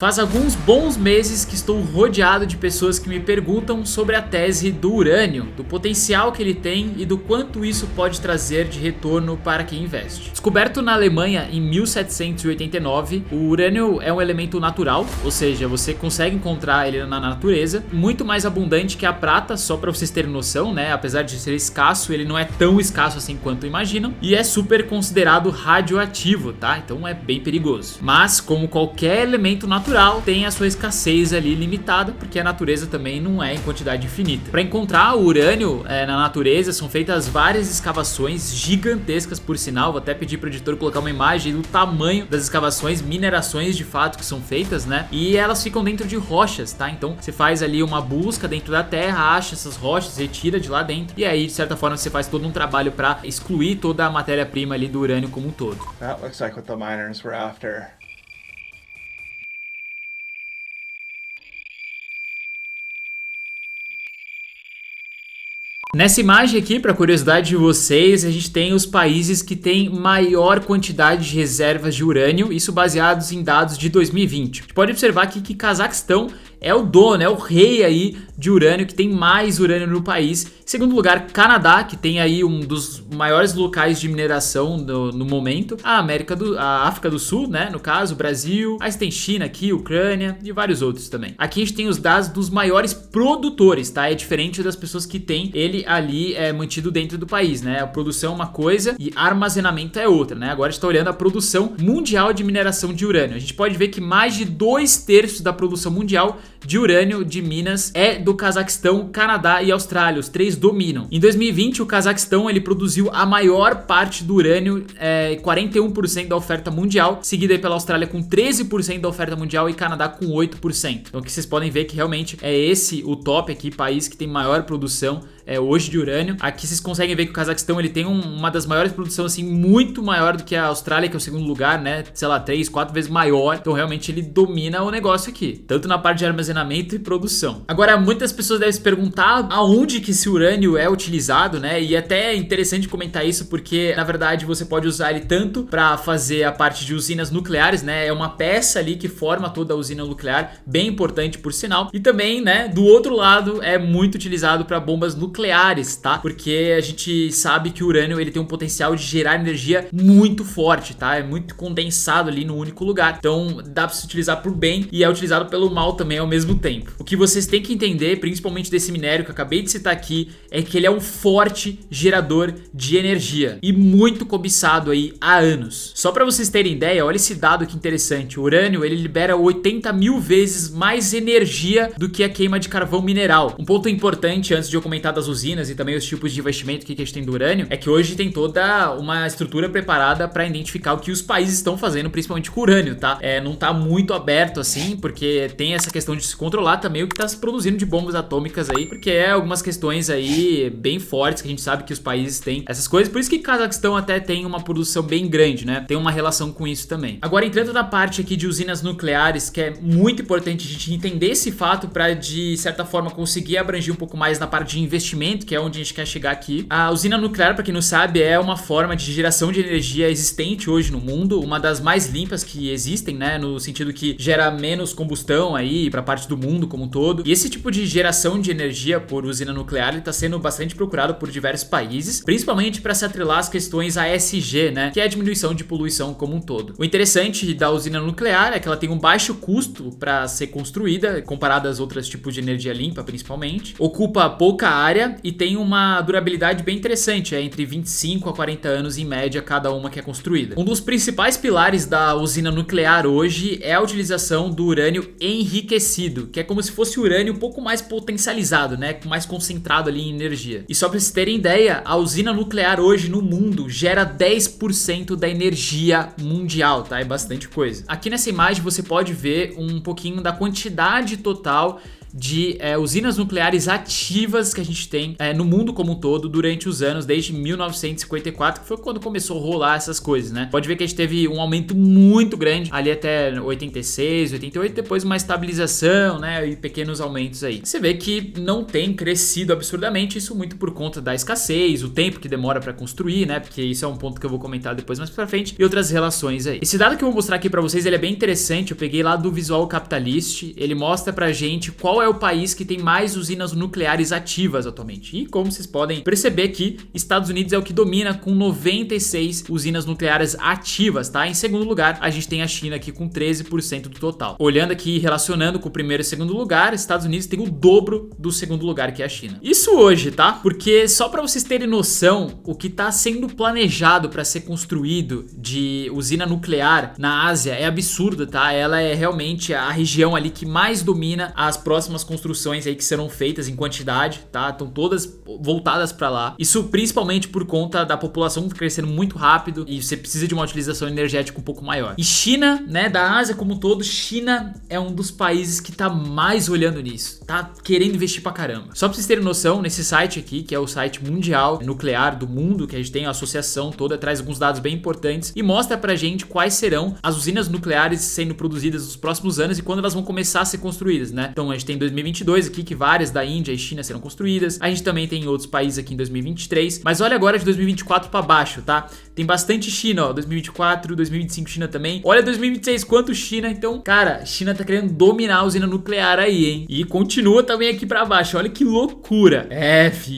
Faz alguns bons meses que estou rodeado de pessoas que me perguntam sobre a tese do urânio, do potencial que ele tem e do quanto isso pode trazer de retorno para quem investe. Descoberto na Alemanha em 1789, o urânio é um elemento natural, ou seja, você consegue encontrar ele na natureza, muito mais abundante que a prata, só para vocês terem noção, né? Apesar de ser escasso, ele não é tão escasso assim quanto imaginam, e é super considerado radioativo, tá? Então é bem perigoso. Mas, como qualquer elemento natural, tem a sua escassez ali limitada, porque a natureza também não é em quantidade infinita. Para encontrar o urânio na natureza, são feitas várias escavações gigantescas, por sinal. Vou até pedir para o editor colocar uma imagem do tamanho das escavações, minerações de fato que são feitas, né? E elas ficam dentro de rochas, tá? Então você faz ali uma busca dentro da terra, acha essas rochas, retira de lá dentro, e aí de certa forma você faz todo um trabalho para excluir toda a matéria-prima ali do urânio como um todo. That looks like what the miners were after. Nessa imagem aqui, para curiosidade de vocês, a gente tem os países que têm maior quantidade de reservas de urânio, isso baseados em dados de 2020. A gente pode observar aqui que Cazaquistão é o dono, é o rei aí de urânio, que tem mais urânio no país. Em segundo lugar, Canadá, que tem aí um dos maiores locais de mineração no momento. A África do Sul, né, no caso, o Brasil. Aí tem China aqui, Ucrânia e vários outros também. Aqui a gente tem os dados dos maiores produtores, tá? É diferente das pessoas que têm ele ali mantido dentro do país, né? A produção é uma coisa e armazenamento é outra, né? Agora a gente tá olhando a produção mundial de mineração de urânio. A gente pode ver que mais de 2/3 da produção mundial de urânio de Minas é do Cazaquistão, Canadá e Austrália. Os três dominam. Em 2020, o Cazaquistão ele produziu a maior parte do urânio, 41% da oferta mundial, seguida aí pela Austrália com 13% da oferta mundial e Canadá com 8%. Então aqui vocês podem ver que realmente é esse o top aqui, país que tem maior produção hoje de urânio. Aqui vocês conseguem ver que o Cazaquistão ele tem uma das maiores produções, assim, muito maior do que a Austrália, que é o segundo lugar, né? Sei lá, 3, 4 vezes maior. Então realmente ele domina o negócio aqui, tanto na parte de armazenamento e produção. Agora, muitas pessoas devem se perguntar aonde que esse urânio é utilizado, né? E até é interessante comentar isso, porque na verdade você pode usar ele tanto para fazer a parte de usinas nucleares, né? É uma peça ali que forma toda a usina nuclear, bem importante por sinal. E também, né, do outro lado, é muito utilizado para bombas nucleares, tá? Porque a gente sabe que o urânio ele tem um potencial de gerar energia muito forte, tá? É muito condensado ali no único lugar. Então dá para se utilizar pro bem e é utilizado pelo mal também ao mesmo tempo. O que vocês têm que entender, principalmente desse minério que eu acabei de citar aqui, é que ele é um forte gerador de energia e muito cobiçado aí há anos. Só para vocês terem ideia, olha esse dado que interessante. O urânio ele libera 80 mil vezes mais energia do que a queima de carvão mineral. Um ponto importante antes de eu comentar das usinas e também os tipos de investimento que a gente tem do urânio é que hoje tem toda uma estrutura preparada para identificar o que os países estão fazendo, principalmente com urânio, tá? Não tá muito aberto assim, porque tem essa questão de se controlar também o que tá se produzindo de bombas atômicas aí, porque algumas questões aí bem fortes que a gente sabe que os países têm essas coisas, por isso que Cazaquistão até tem uma produção bem grande, né? Tem uma relação com isso também. Agora, entrando na parte aqui de usinas nucleares, que é muito importante a gente entender esse fato para de certa forma conseguir abranger um pouco mais na parte de investimento, que é onde a gente quer chegar aqui. A usina nuclear, para quem não sabe, é uma forma de geração de energia existente hoje no mundo, uma das mais limpas que existem, né? No sentido que gera menos combustão aí para parte do mundo como um todo. E esse tipo de geração de energia por usina nuclear está sendo bastante procurado por diversos países, principalmente para se atrelar às questões ASG, né? Que é a diminuição de poluição como um todo. O interessante da usina nuclear é que ela tem um baixo custo para ser construída, comparada às outras tipos de energia limpa, principalmente. Ocupa pouca área e tem uma durabilidade bem interessante, entre 25 a 40 anos em média cada uma que é construída. Um dos principais pilares da usina nuclear hoje é a utilização do urânio enriquecido, que é como se fosse urânio um pouco mais potencializado, né, mais concentrado ali em energia. E só para vocês terem ideia, a usina nuclear hoje no mundo gera 10% da energia mundial, tá? É bastante coisa. Aqui nessa imagem você pode ver um pouquinho da quantidade total de usinas nucleares ativas que a gente tem no mundo como um todo durante os anos, desde 1954, que foi quando começou a rolar essas coisas, né? Pode ver que a gente teve um aumento muito grande ali até 86, 88, depois uma estabilização, né? E pequenos aumentos aí. Você vê que não tem crescido absurdamente, isso muito por conta da escassez, o tempo que demora para construir, né? Porque isso é um ponto que eu vou comentar depois mais pra frente, e outras relações aí. Esse dado que eu vou mostrar aqui pra vocês, ele é bem interessante, eu peguei lá do Visual Capitalist, ele mostra pra gente qual é o país que tem mais usinas nucleares ativas atualmente. E como vocês podem perceber aqui, Estados Unidos é o que domina com 96 usinas nucleares ativas, tá? Em segundo lugar, a gente tem a China aqui com 13% do total. Olhando aqui, relacionando com o primeiro e segundo lugar, Estados Unidos tem o dobro do segundo lugar, que é a China. Isso hoje, tá? Porque só pra vocês terem noção, o que tá sendo planejado pra ser construído de usina nuclear na Ásia é absurdo, tá? Ela é realmente a região ali que mais domina as próximas construções aí que serão feitas em quantidade, tá? Estão todas voltadas pra lá. Isso principalmente por conta da população crescendo muito rápido e você precisa de uma utilização energética um pouco maior. E China, né, da Ásia como um todo, China é um dos países que tá mais olhando nisso, tá querendo investir pra caramba. Só pra vocês terem noção, nesse site aqui, que é o site mundial nuclear do mundo, que a gente tem a associação toda, traz alguns dados bem importantes e mostra pra gente quais serão as usinas nucleares sendo produzidas nos próximos anos e quando elas vão começar a ser construídas, né? Então a gente tem 2022 aqui, que várias da Índia e China serão construídas. A gente também tem outros países aqui em 2023, mas olha agora de 2024 pra baixo, tá? Tem bastante China, ó, 2024, 2025 China também. Olha 2026, quanto China. Então, cara, China tá querendo dominar a usina nuclear aí, hein? E continua também aqui pra baixo, olha que loucura.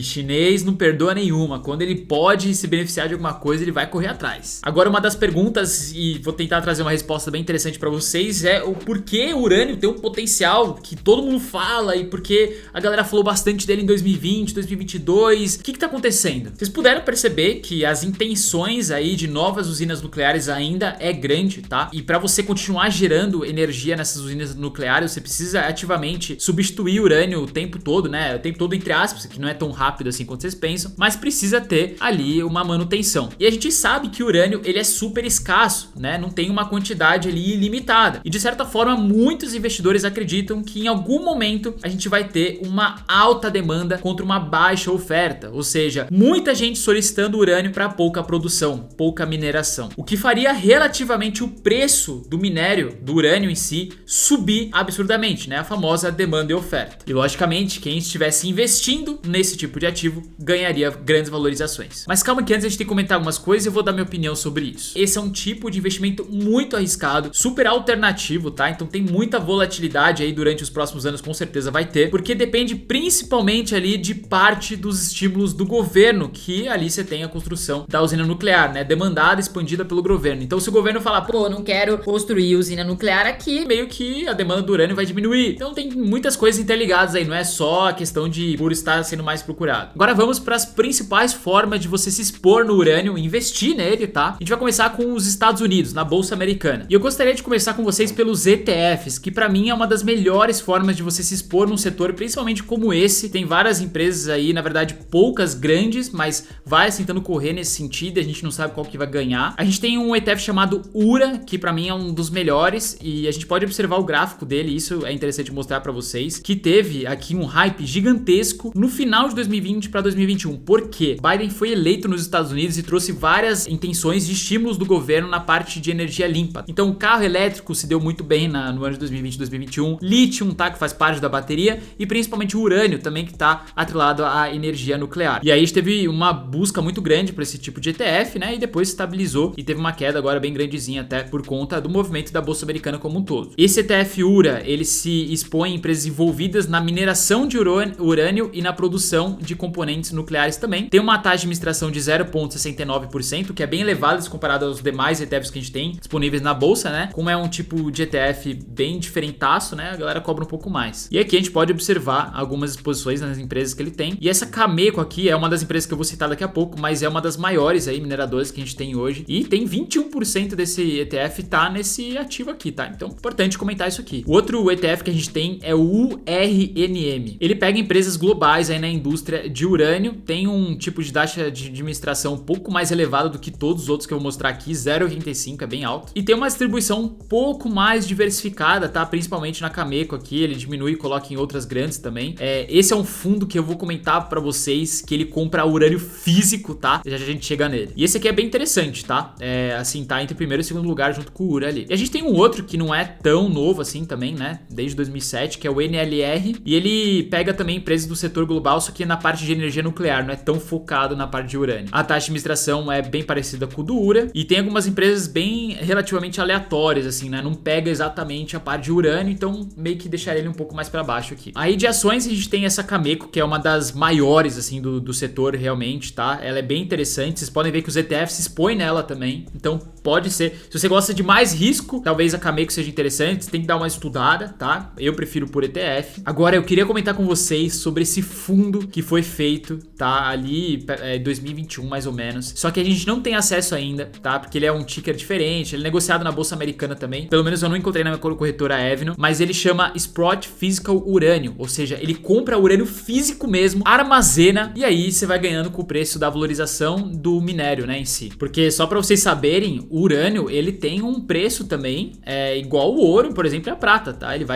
Chinês não perdoa nenhuma. Quando ele pode se beneficiar de alguma coisa, ele vai correr atrás. Agora, uma das perguntas, e vou tentar trazer uma resposta bem interessante pra vocês, é o porquê o urânio tem um potencial que todo mundo fala e porque a galera falou bastante dele em 2020, 2022. O que tá acontecendo? Vocês puderam perceber que as intenções aí de novas usinas nucleares ainda é grande, tá? E pra você continuar gerando energia nessas usinas nucleares, você precisa ativamente substituir o urânio o tempo todo, né? O tempo todo entre aspas, que não é tão rápido assim quanto vocês pensam, mas precisa ter ali uma manutenção. E a gente sabe que o urânio, ele é super escasso, né? Não tem uma quantidade ali ilimitada. E de certa forma, muitos investidores acreditam que em algum momento a gente vai ter uma alta demanda contra uma baixa oferta, ou seja, muita gente solicitando urânio para pouca produção, pouca mineração, o que faria relativamente o preço do minério, do urânio em si, subir absurdamente, né? A famosa demanda e oferta. E logicamente, quem estivesse investindo nesse tipo de ativo ganharia grandes valorizações. Mas calma que antes a gente tem que comentar algumas coisas e eu vou dar minha opinião sobre isso. Esse é um tipo de investimento muito arriscado, super alternativo, tá? Então tem muita volatilidade aí durante os próximos anos, com certeza vai ter, porque depende principalmente ali de parte dos estímulos do governo, que ali você tem a construção da usina nuclear, né? Demandada, expandida pelo governo. Então se o governo falar, pô, não quero construir usina nuclear aqui, meio que a demanda do urânio vai diminuir. Então tem muitas coisas interligadas aí, não é só a questão de por estar sendo mais procurado. Agora vamos para as principais formas de você se expor no urânio, investir nele, tá? A gente vai começar com os Estados Unidos, na bolsa americana. E eu gostaria de começar com vocês pelos ETFs, que para mim é uma das melhores formas de você se expor num setor, principalmente como esse. Tem várias empresas aí, na verdade poucas grandes, mas várias tentando correr nesse sentido, e a gente não sabe qual que vai ganhar. A gente tem um ETF chamado URA, que para mim é um dos melhores, e a gente pode observar o gráfico dele, isso é interessante mostrar para vocês, que teve aqui um hype gigantesco no final de 2020 para 2021. Por quê? Biden foi eleito nos Estados Unidos e trouxe várias intenções de estímulos do governo na parte de energia limpa. Então o carro elétrico se deu muito bem no ano de 2020 e 2021, lítio, tá, que faz parte da bateria, e principalmente o urânio também, que tá atrelado à energia nuclear. E aí a gente teve uma busca muito grande para esse tipo de ETF, né, e depois se estabilizou e teve uma queda agora bem grandezinha até por conta do movimento da bolsa americana como um todo. Esse ETF URA, ele se expõe em empresas envolvidas na mineração de urânio e na produção de componentes nucleares também. Tem uma taxa de administração de 0,69%, que é bem elevada se comparado aos demais ETFs que a gente tem disponíveis na bolsa, né? Como é um tipo de ETF bem diferentaço, né? A galera cobra um pouco mais. E aqui a gente pode observar algumas exposições nas empresas que ele tem. E essa Cameco aqui é uma das empresas que eu vou citar daqui a pouco, mas é uma das maiores aí mineradoras que a gente tem hoje. E tem 21% desse ETF tá nesse ativo aqui, tá? Então, importante comentar isso aqui. O outro ETF que a gente tem é o URNM. Ele pega empresas globais aí na indústria de urânio, tem um tipo de taxa de administração um pouco mais elevada do que todos os outros que eu vou mostrar aqui, 0,85, é bem alto. E tem uma distribuição um pouco mais diversificada, tá? Principalmente na Cameco aqui, ele diminui e coloca em outras grandes também. Esse é um fundo que eu vou comentar pra vocês, que ele compra urânio físico, tá? Já a gente chega nele. E esse aqui é bem interessante, tá? Assim, tá entre primeiro e segundo lugar junto com o URA ali. E a gente tem um outro que não é tão novo assim também, né? Desde 2007, que é o NLR. E ele pega também empresas do setor global, só que na parte de energia nuclear, não é tão focado na parte de urânio. A taxa de administração é bem parecida com o do URA. E tem algumas empresas bem relativamente aleatórias, assim, né? Não pega exatamente a parte de urânio, então meio que deixaria ele um pouco mais pra baixo aqui. Aí de ações a gente tem essa Cameco, que é uma das maiores, assim, do setor realmente, tá? Ela é bem interessante. Vocês podem ver que os ETFs se expõem nela também. Então pode ser. Se você gosta de mais risco, talvez a Cameco seja interessante. Você tem que dar uma estudada, tá? Eu prefiro por ETF. Agora eu queria comentar com vocês sobre esse fundo que foi feito, tá? Ali em 2021 mais ou menos. Só que a gente não tem acesso ainda, tá? Porque ele é um ticker diferente. Ele é negociado na Bolsa Americana também. Pelo menos eu não encontrei na minha corretora Avenue. Mas ele chama Sprott Physical Urânio. Ou seja, ele compra urânio físico mesmo, armazena, e aí você vai ganhando com o preço da valorização do minério, né, em si. Porque só pra vocês saberem, o urânio, ele tem um preço também igual o ouro, por exemplo, e a prata, tá? Ele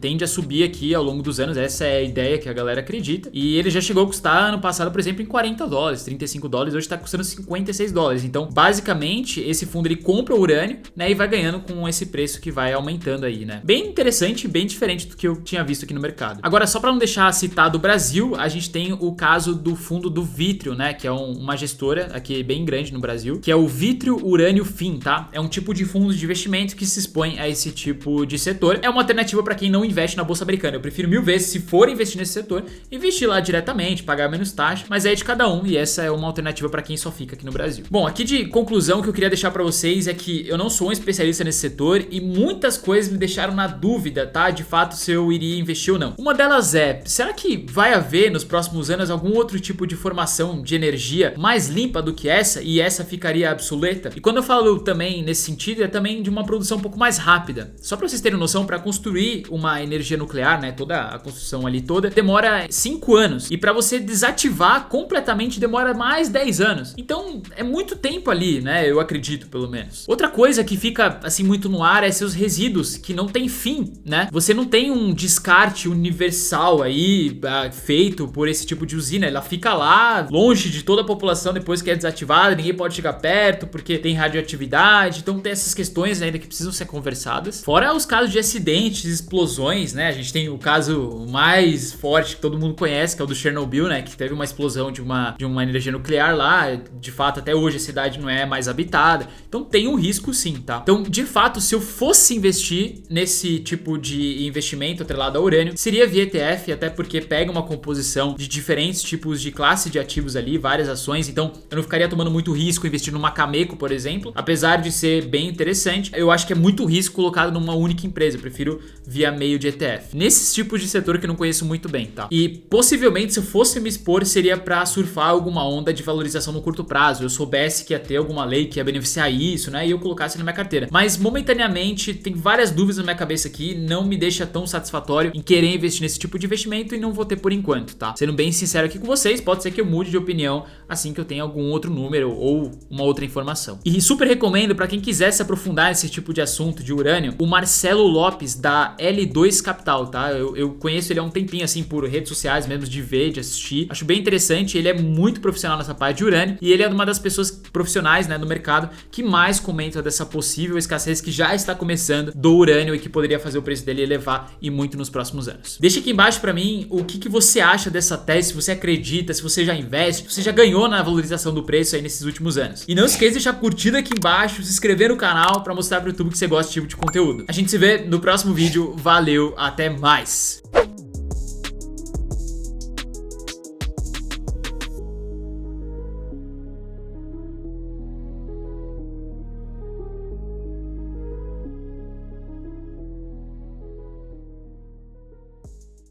tende a subir aqui ao longo dos anos, essa é a ideia que a galera acredita. E ele já chegou a custar ano passado, por exemplo, em 40 dólares, 35 dólares, hoje tá custando 56 dólares. Então, basicamente, esse fundo ele compra o urânio, né, e vai ganhando com esse preço que vai aumentando aí, né? Bem interessante, bem diferente do que eu tinha visto aqui no mercado. Agora, só pra não deixar citado o Brasil, a gente tem o caso do fundo do Vitrio, né, que é uma gestora aqui bem grande no Brasil, que é o Vitrio Urânio Fin, tá? É um tipo de fundo de investimento que se expõe a esse tipo de setor. É uma alternativa para quem não investe na Bolsa Americana. Eu prefiro 1000 vezes, se for investir nesse setor, investir lá diretamente, pagar menos taxa, mas é de cada um e essa é uma alternativa para quem só fica aqui no Brasil. Bom, aqui de conclusão que eu queria deixar para vocês é que eu não sou um especialista nesse setor e muitas coisas me deixaram na dúvida, tá? De fato, se eu iria investir ou não. Uma delas é, será que vai haver nos próximos anos algum outro tipo de formação de energia mais limpa do que essa e essa ficaria obsoleta? E quando eu falo também nesse sentido, é também de uma produção um pouco mais rápida. Só para vocês terem noção, para construir uma energia nuclear, né, toda a construção ali toda, demora 5 anos. E para você desativar completamente demora mais 10 anos. Então, é muito tempo ali, né, eu acredito pelo menos. Outra coisa que fica assim muito no ar é seus resíduos, que não tem fim, né? Você não tem um descarte universal aí feito por esse tipo de usina. Ela fica lá, longe de toda a população depois que é desativada, ninguém pode chegar perto porque tem radioatividade. Então tem essas questões ainda que precisam ser conversadas. Fora os casos de acidentes, explosões, né? A gente tem o caso mais forte que todo mundo conhece, que é o do Chernobyl, né? Que teve uma explosão de uma energia nuclear lá. De fato, até hoje a cidade não é mais habitada. Então tem um risco sim, tá? Então, de fato, se eu fosse investir nesse tipo de investimento atrelado ao urânio, seria via ETF, até porque pega uma composição de diferentes tipos de classe de ativos ali, várias ações. Então, eu não ficaria tomando muito risco investindo numa Cameco, por exemplo. Apesar de ser bem interessante, eu acho que é muito risco colocado numa única empresa. Eu prefiro via meio de ETF. Nesses tipos de setor que eu não conheço muito bem, tá? E possivelmente, se eu fosse me expor, seria pra surfar alguma onda de valorização no curto prazo. Eu soubesse que ia ter alguma lei que ia beneficiar isso, né? E eu colocasse na minha carteira. Mas, momentaneamente, tem várias dúvidas na minha cabeça aqui. Não me deixa tão satisfatório em querer investir nesse tipo de investimento e não vou ter por enquanto, tá? Sendo bem sincero aqui com vocês, pode ser que eu mude de opinião assim que eu tenha algum outro número ou uma outra informação. E super recomendo para quem quiser se aprofundar nesse tipo de assunto de urânio, o Marcelo Lopes da L2 Capital, tá? Eu conheço ele há um tempinho assim por redes sociais mesmo, de ver, de assistir. Acho bem interessante, ele é muito profissional nessa parte de urânio e ele é uma das pessoas profissionais, né, do mercado que mais comenta dessa possível escassez que já está começando do urânio e que poderia fazer o preço dele elevar e muito nos próximos anos. Deixa aqui embaixo pra mim o que você acha dessa tese, se você acredita, se você já investe, se você já ganhou na valorização do preço aí nesses últimos anos. E não esqueça de deixar curtida aqui embaixo, se inscrever no canal pra mostrar pro YouTube que você gosta desse tipo de conteúdo. A gente se vê no próximo vídeo, valeu, até mais!